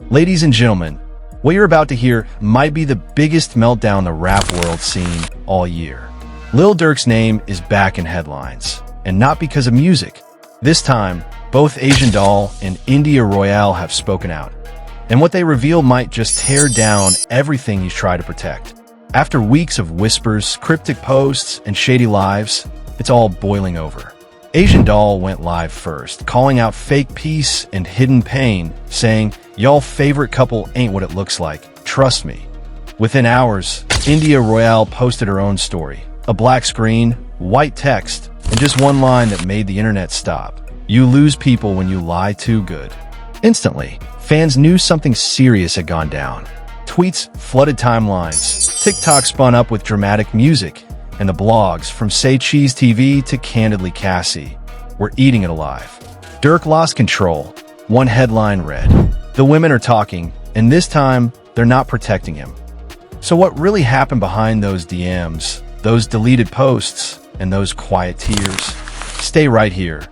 Ladies and gentlemen, what you're about to hear might be the biggest meltdown the rap world's seen all year. Lil Durk's name is back in headlines, and not because of music. This time, both Asian Doll and India Royale have spoken out, and what they reveal might just tear down everything he's tried to protect. After weeks of whispers, cryptic posts, and shady lives, it's all boiling over. Asian Doll went live first, calling out fake peace and hidden pain, saying, "Y'all favorite couple ain't what it looks like, trust me." Within hours, India Royale posted her own story. A black screen, white text, and just one line that made the internet stop. "You lose people when you lie too good." Instantly, fans knew something serious had gone down. Tweets flooded timelines, TikTok spun up with dramatic music, and the blogs, from Say Cheese TV to Candidly Cassie, were eating it alive. Durk lost control. One headline read, "The women are talking, and this time, they're not protecting him." So what really happened behind those DMs, those deleted posts, and those quiet tears? Stay right here,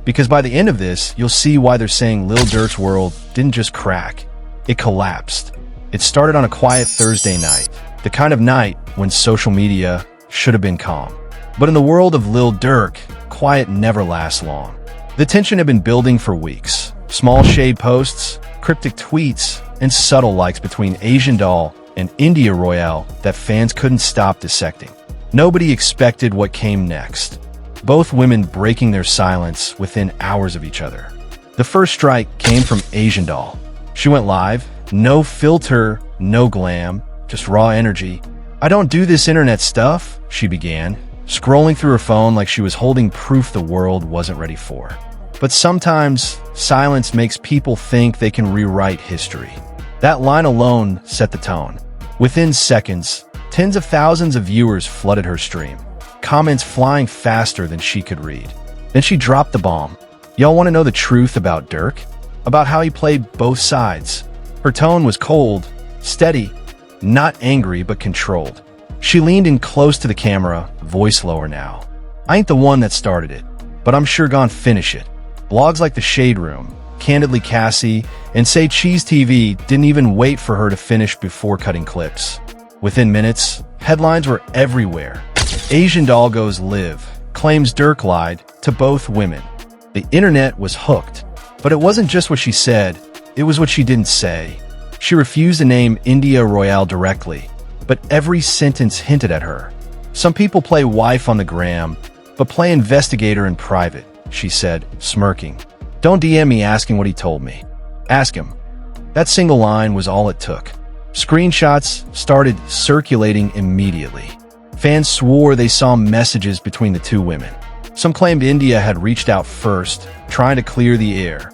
because by the end of this, you'll see why they're saying Lil Durk's world didn't just crack, it collapsed. It started on a quiet Thursday night, the kind of night when social media should have been calm. But in the world of Lil Durk, quiet never lasts long. The tension had been building for weeks. Small shade posts, cryptic tweets, and subtle likes between Asian Doll and India Royale that fans couldn't stop dissecting. Nobody expected what came next. Both women breaking their silence within hours of each other. The first strike came from Asian Doll. She went live, no filter, no glam, just raw energy. "I don't do this internet stuff," she began, scrolling through her phone like she was holding proof the world wasn't ready for. But sometimes, silence makes people think they can rewrite history. That line alone set the tone. Within seconds, tens of thousands of viewers flooded her stream, comments flying faster than she could read. Then she dropped the bomb. "Y'all want to know the truth about Durk? About how he played both sides?" Her tone was cold, steady, not angry but controlled. She leaned in close to the camera, voice lower now. "I ain't the one that started it, but I'm sure gonna finish it." Blogs like The Shade Room, Candidly Cassie, and Say Cheese TV didn't even wait for her to finish before cutting clips. Within minutes, headlines were everywhere. Asian Doll goes live, claims Durk lied to both women. The internet was hooked. But it wasn't just what she said, it was what she didn't say. She refused to name India Royale directly, but every sentence hinted at her. "Some people play wife on the gram, but play investigator in private," she said, smirking. "Don't DM me asking what he told me. Ask him." That single line was all it took. Screenshots started circulating immediately. Fans swore they saw messages between the two women. Some claimed India had reached out first, trying to clear the air.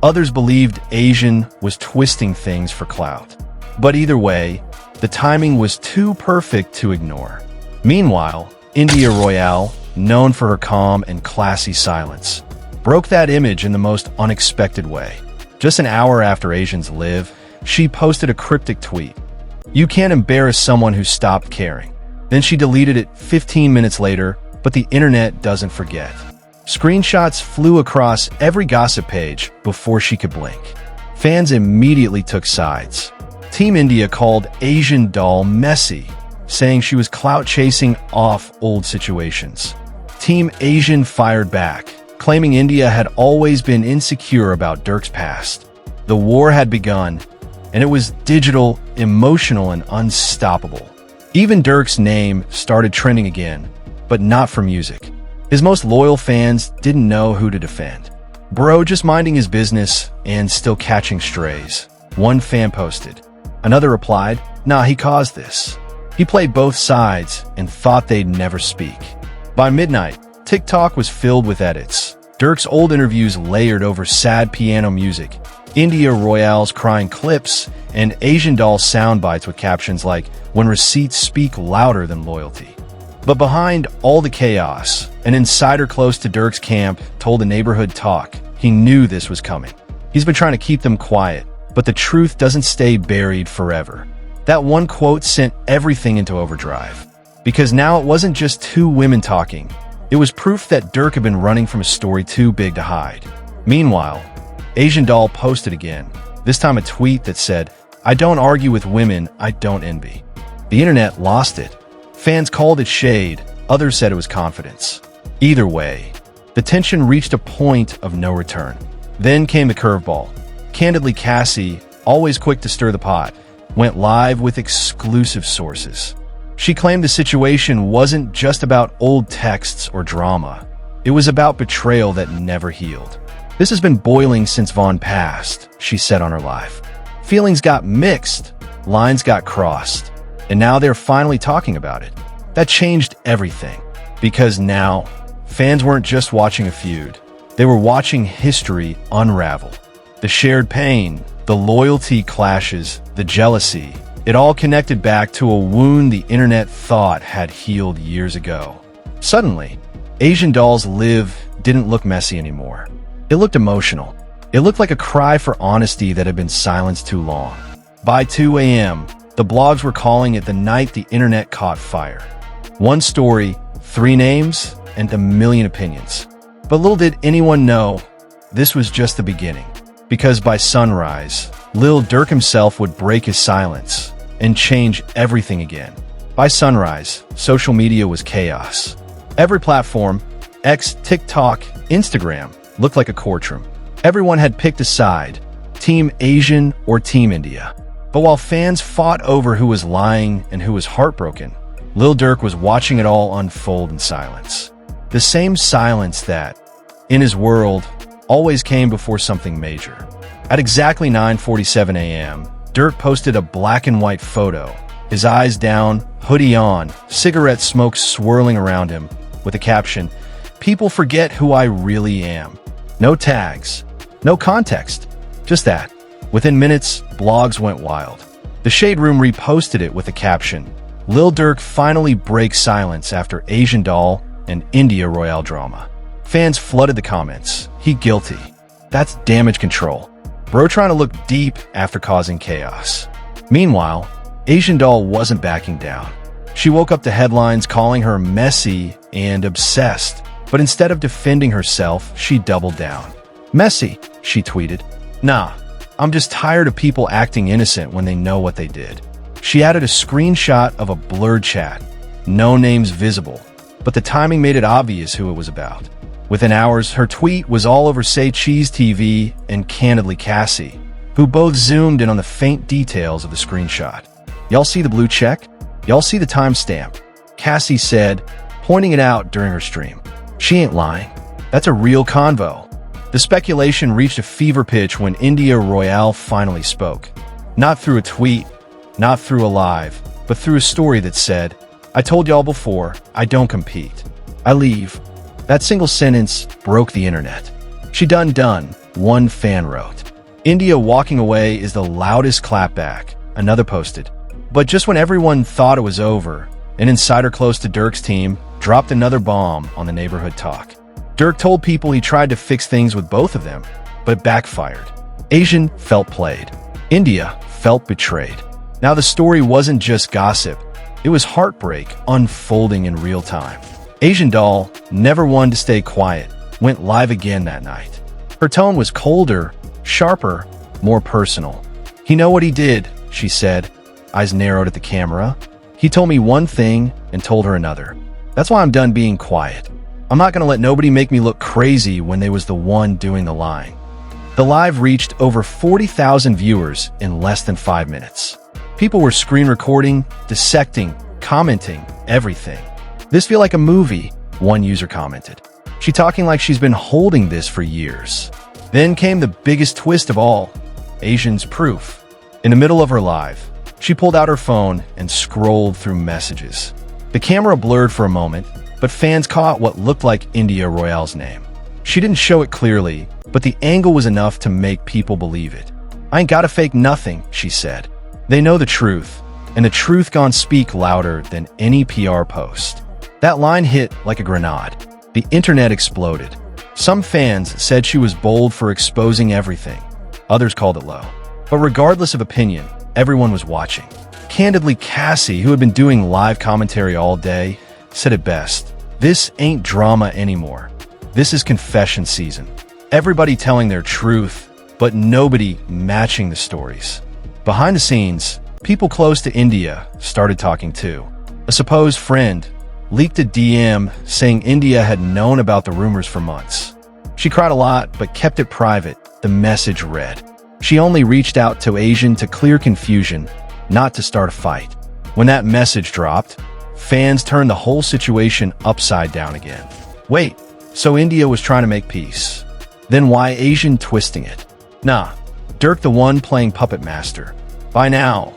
Others believed Asian was twisting things for clout. But either way, the timing was too perfect to ignore. Meanwhile, India Royale, known for her calm and classy silence, broke that image in the most unexpected way. Just an hour after Asians live, she posted a cryptic tweet. "You can't embarrass someone who stopped caring." Then she deleted it 15 minutes later, but the internet doesn't forget. Screenshots flew across every gossip page before she could blink. Fans immediately took sides. Team India called Asian Doll messy, saying she was clout-chasing off old situations. Team Asian fired back, claiming India had always been insecure about Durk's past. The war had begun, and it was digital, emotional, and unstoppable. Even Durk's name started trending again, but not for music. His most loyal fans didn't know who to defend. "Bro just minding his business and still catching strays," one fan posted. Another replied, "Nah, he caused this. He played both sides and thought they'd never speak." By midnight, TikTok was filled with edits. Durk's old interviews layered over sad piano music, India Royale's crying clips, and Asian Doll sound bites with captions like, "When receipts speak louder than loyalty." But behind all the chaos, an insider close to Durk's camp told the Neighborhood Talk he knew this was coming. He's been trying to keep them quiet, but the truth doesn't stay buried forever. That one quote sent everything into overdrive. Because now it wasn't just two women talking. It was proof that Durk had been running from a story too big to hide. Meanwhile, Asian Doll posted again, This time a tweet that said, "I don't argue with women I don't envy." The internet lost it. Fans called it shade, others said it was confidence. Either way, the tension reached a point of no return. Then came the curveball. Candidly, Cassie, always quick to stir the pot, went live with exclusive sources. She claimed the situation wasn't just about old texts or drama. It was about betrayal that never healed. "This has been boiling since Vaughn passed," she said on her live. "Feelings got mixed, lines got crossed, and now they're finally talking about it." That changed everything, because now fans weren't just watching a feud. They were watching history unravel. The shared pain, the loyalty clashes, the jealousy, it all connected back to a wound the internet thought had healed years ago. Suddenly, Asian Doll's live didn't look messy anymore. It looked emotional. It looked like a cry for honesty that had been silenced too long. By 2 a.m., the blogs were calling it the night the internet caught fire. One story, 3 names, and a million opinions. But little did anyone know, this was just the beginning. Because by sunrise, Lil Durk himself would break his silence and change everything again. By sunrise, social media was chaos. Every platform, X, TikTok, Instagram, looked like a courtroom. Everyone had picked a side, Team Asian or Team India. But while fans fought over who was lying and who was heartbroken, Lil Durk was watching it all unfold in silence. The same silence that, in his world, always came before something major. At exactly 9:47 a.m., Durk posted a black and white photo, his eyes down, hoodie on, cigarette smoke swirling around him, with a caption, "People forget who I really am." No tags, no context, just that. Within minutes, blogs went wild. The Shade Room reposted it with a caption, "Lil Durk finally breaks silence after Asian Doll and India Royale drama." Fans flooded the comments. "He guilty. That's damage control. Bro trying to look deep after causing chaos." Meanwhile, Asian Doll wasn't backing down. She woke up to headlines calling her messy and obsessed, but instead of defending herself, she doubled down. "Messy," she tweeted. "Nah, I'm just tired of people acting innocent when they know what they did." She added a screenshot of a blurred chat, no names visible, but the timing made it obvious who it was about. Within hours, her tweet was all over Say Cheese TV and Candidly Cassie, who both zoomed in on the faint details of the screenshot. "Y'all see the blue check? Y'all see the timestamp?" Cassie said, pointing it out during her stream. "She ain't lying. That's a real convo." The speculation reached a fever pitch when India Royale finally spoke. Not through a tweet, not through a live, but through a story that said, "I told y'all before, I don't compete. I leave." That single sentence broke the internet. "She done," one fan wrote. "India walking away is the loudest clapback," another posted. But just when everyone thought it was over, an insider close to Durk's team dropped another bomb on the neighborhood talk. Durk told people he tried to fix things with both of them, but it backfired. Asian felt played. India felt betrayed. Now the story wasn't just gossip. It was heartbreak unfolding in real time. Asian Doll, never one to stay quiet, went live again that night. Her tone was colder, sharper, more personal. "He know what he did," she said, eyes narrowed at the camera. "He told me one thing and told her another. That's why I'm done being quiet. I'm not going to let nobody make me look crazy when they was the one doing the lying." The live reached over 40,000 viewers in less than 5 minutes. People were screen recording, dissecting, commenting, everything. "This feel like a movie," one user commented. "She talking like she's been holding this for years." Then came the biggest twist of all, Asian's proof. In the middle of her live, she pulled out her phone and scrolled through messages. The camera blurred for a moment, but fans caught what looked like India Royale's name. She didn't show it clearly, but the angle was enough to make people believe it. "I ain't gotta fake nothing," she said. "They know the truth, and the truth gon' speak louder than any PR post." That line hit like a grenade. The internet exploded. Some fans said she was bold for exposing everything. Others called it low. But regardless of opinion, everyone was watching. Candidly, Cassie, who had been doing live commentary all day, said it best. "This ain't drama anymore. This is confession season. Everybody telling their truth, but nobody matching the stories. Behind the scenes, people close to India started talking too. A supposed friend leaked a DM saying India had known about the rumors for months. She cried a lot, but kept it private. The message read, "She only reached out to Asian to clear confusion, not to start a fight." When that message dropped, fans turned the whole situation upside down again. Wait, so India was trying to make peace? Then why Asian twisting it? Nah, Durk the one playing puppet master. By now,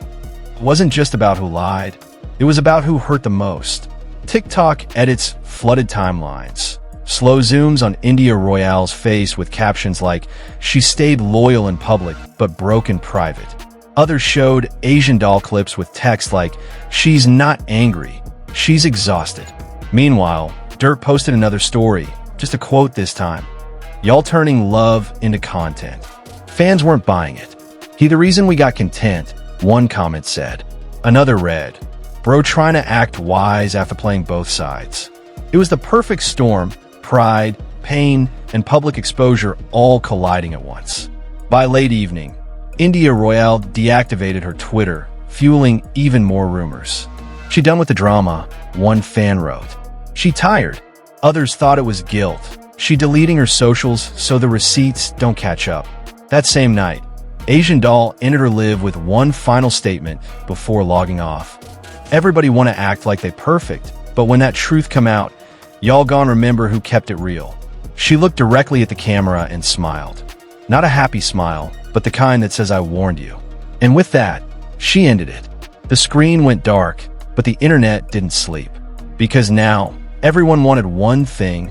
it wasn't just about who lied. It was about who hurt the most. TikTok edits flooded timelines. Slow zooms on India Royale's face with captions like, "She stayed loyal in public, but broke in private." Others showed Asian doll clips with text like, "She's not angry, she's exhausted." Meanwhile, Durk posted another story, just a quote this time. "Y'all turning love into content." Fans weren't buying it. "He the reason we got content," one comment said. Another read, "Bro trying to act wise after playing both sides." It was the perfect storm, pride, pain, and public exposure all colliding at once. By late evening, India Royale deactivated her Twitter, fueling even more rumors. "She done with the drama," one fan wrote. "She tired." Others thought it was guilt. "She deleting her socials so the receipts don't catch up." That same night, Asian doll ended her live with one final statement before logging off. "Everybody want to act like they perfect, but when that truth come out, y'all gon' remember who kept it real." She looked directly at the camera and smiled. Not a happy smile, but the kind that says, "I warned you." And with that, she ended it. The screen went dark, but the internet didn't sleep. Because now, everyone wanted one thing: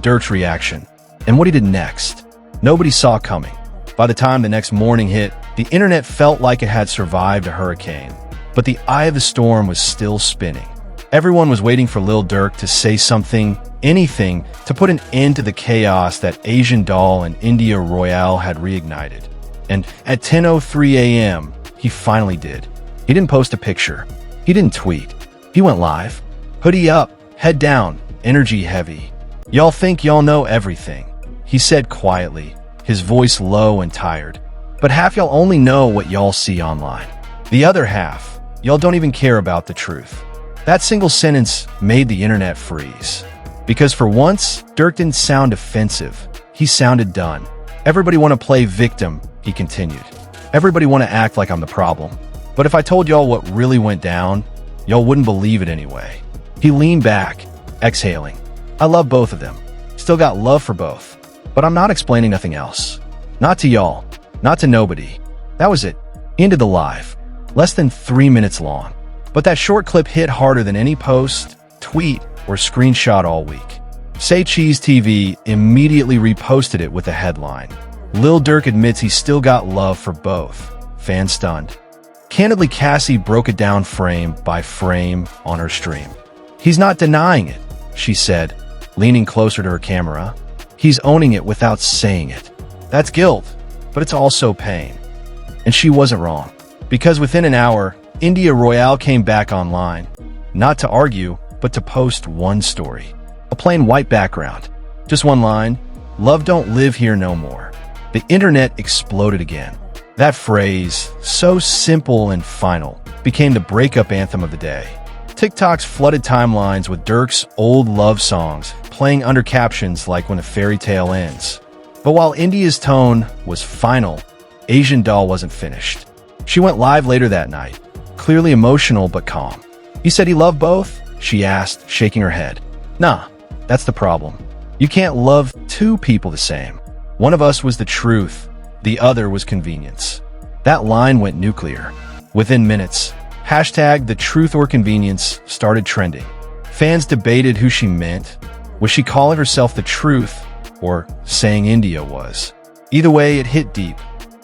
Durk's reaction. And what he did next, nobody saw coming. By the time the next morning hit, the internet felt like it had survived a hurricane. But the eye of the storm was still spinning. Everyone was waiting for Lil Durk to say something, anything, to put an end to the chaos that Asian doll and India Royale had reignited. And at 10:03 a.m., he finally did. He didn't post a picture. He didn't tweet. He went live. Hoodie up, head down, energy heavy. "Y'all think y'all know everything," he said quietly, his voice low and tired. "But half y'all only know what y'all see online. The other half, y'all don't even care about the truth." That single sentence made the internet freeze. Because for once, Durk didn't sound offensive. He sounded done. "Everybody want to play victim," he continued. "Everybody want to act like I'm the problem. But if I told y'all what really went down, y'all wouldn't believe it anyway." He leaned back, exhaling. "I love both of them. Still got love for both. But I'm not explaining nothing else. Not to y'all. Not to nobody." That was it. Ended the live. Less than 3 minutes long. But that short clip hit harder than any post, tweet, or screenshot all week. Say Cheese TV immediately reposted it with a headline, "Lil Durk admits he still got love for both." Fans stunned. Candidly, Cassie broke it down frame by frame on her stream. "He's not denying it," she said, leaning closer to her camera. "He's owning it without saying it. That's guilt, but it's also pain." And she wasn't wrong. Because within an hour, India Royale came back online. Not to argue, but to post one story. A plain white background. Just one line, "Love don't live here no more." The internet exploded again. That phrase, so simple and final, became the breakup anthem of the day. TikTok's flooded timelines with Durk's old love songs playing under captions like "When a fairy tale ends." But while India's tone was final, Asian doll wasn't finished. She went live later that night, clearly emotional but calm. "You said he loved both?" she asked, shaking her head. "Nah, that's the problem. You can't love two people the same. One of us was the truth, the other was convenience." That line went nuclear. Within minutes, hashtag the truth or convenience started trending. Fans debated who she meant. Was she calling herself the truth or saying India was? Either way, it hit deep.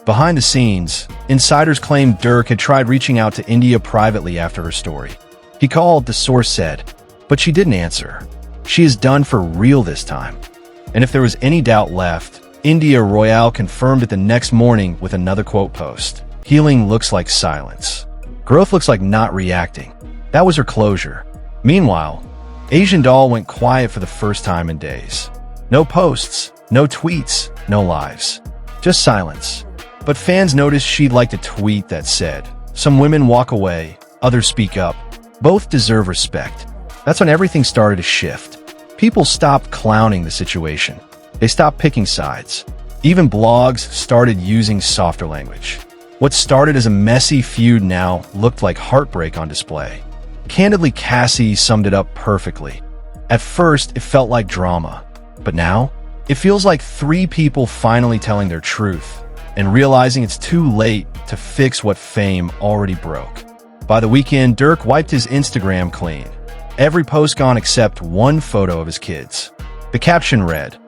Behind the scenes, insiders claimed Durk had tried reaching out to India privately after her story. He called, the source said, but she didn't answer. She is done for real this time. And if there was any doubt left, India Royale confirmed it the next morning with another quote post. "Healing looks like silence. Growth looks like not reacting." That was her closure. Meanwhile, Asian doll went quiet for the first time in days. No posts, no tweets, no lives. Just silence. But fans noticed she'd liked a tweet that said, "Some women walk away, others speak up. Both deserve respect." That's when everything started to shift. People stopped clowning the situation. They stopped picking sides. Even blogs started using softer language. What started as a messy feud now looked like heartbreak on display. Candidly, Cassie summed it up perfectly. At first, it felt like drama. But now, it feels like three people finally telling their truth and realizing it's too late to fix what fame already broke. By the weekend, Durk wiped his Instagram clean. Every post gone except one photo of his kids. The caption read,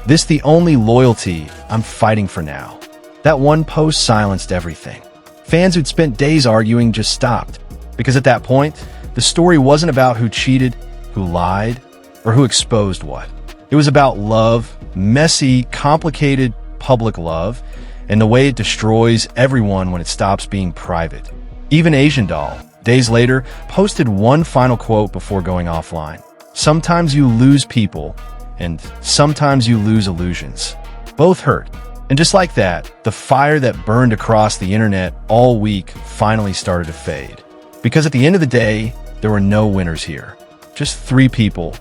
"This the only loyalty I'm fighting for now." That one post silenced everything. Fans who'd spent days arguing just stopped, because at that point, the story wasn't about who cheated, who lied, or who exposed what. It was about love, messy, complicated, public love, and the way it destroys everyone when it stops being private. Even Asian Doll, days later, posted one final quote before going offline. "Sometimes you lose people, and sometimes you lose illusions. Both hurt." And just like that, the fire that burned across the internet all week finally started to fade. Because at the end of the day, there were no winners here. Just three people.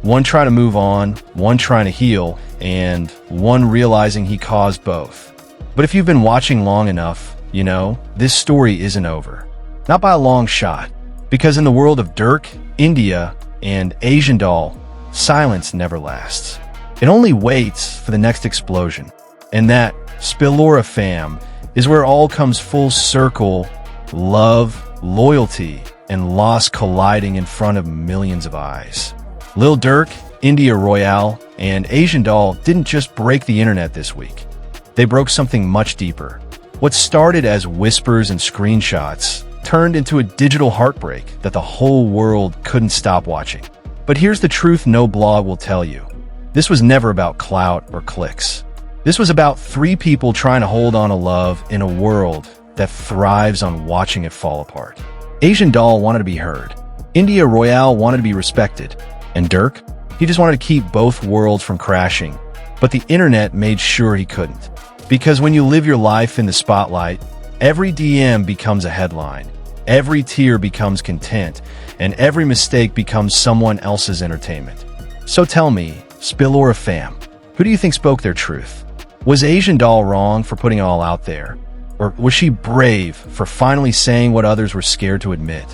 One trying to move on, one trying to heal, and one realizing he caused both. But if you've been watching long enough, you know, this story isn't over. Not by a long shot. Because in the world of Durk, India, and Asian Doll, silence never lasts. It only waits for the next explosion. And that, Spillora fam, is where all comes full circle: love, loyalty, and loss colliding in front of millions of eyes. Lil Durk, India Royale, and Asian Doll didn't just break the internet this week. They broke something much deeper. What started as whispers and screenshots turned into a digital heartbreak that the whole world couldn't stop watching. But here's the truth no blog will tell you. This was never about clout or clicks. This was about three people trying to hold on to love in a world that thrives on watching it fall apart. Asian Doll wanted to be heard. India Royale wanted to be respected. And Durk? He just wanted to keep both worlds from crashing. But the internet made sure he couldn't. Because when you live your life in the spotlight, every DM becomes a headline. Every tear becomes content. And every mistake becomes someone else's entertainment. So tell me, Spillora fam, who do you think spoke their truth? Was Asian Doll wrong for putting it all out there? Or was she brave for finally saying what others were scared to admit?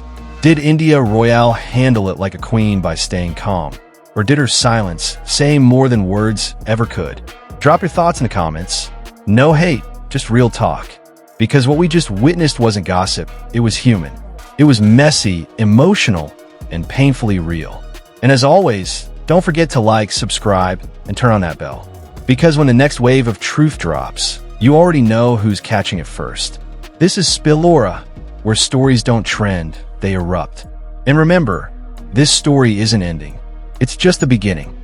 Did India Royale handle it like a queen by staying calm? Or did her silence say more than words ever could? Drop your thoughts in the comments. No hate, just real talk. Because what we just witnessed wasn't gossip, it was human. It was messy, emotional, and painfully real. And as always, don't forget to like, subscribe, and turn on that bell. Because when the next wave of truth drops, you already know who's catching it first. This is Spillora, where stories don't trend, they erupt. And remember, this story isn't ending. It's just the beginning.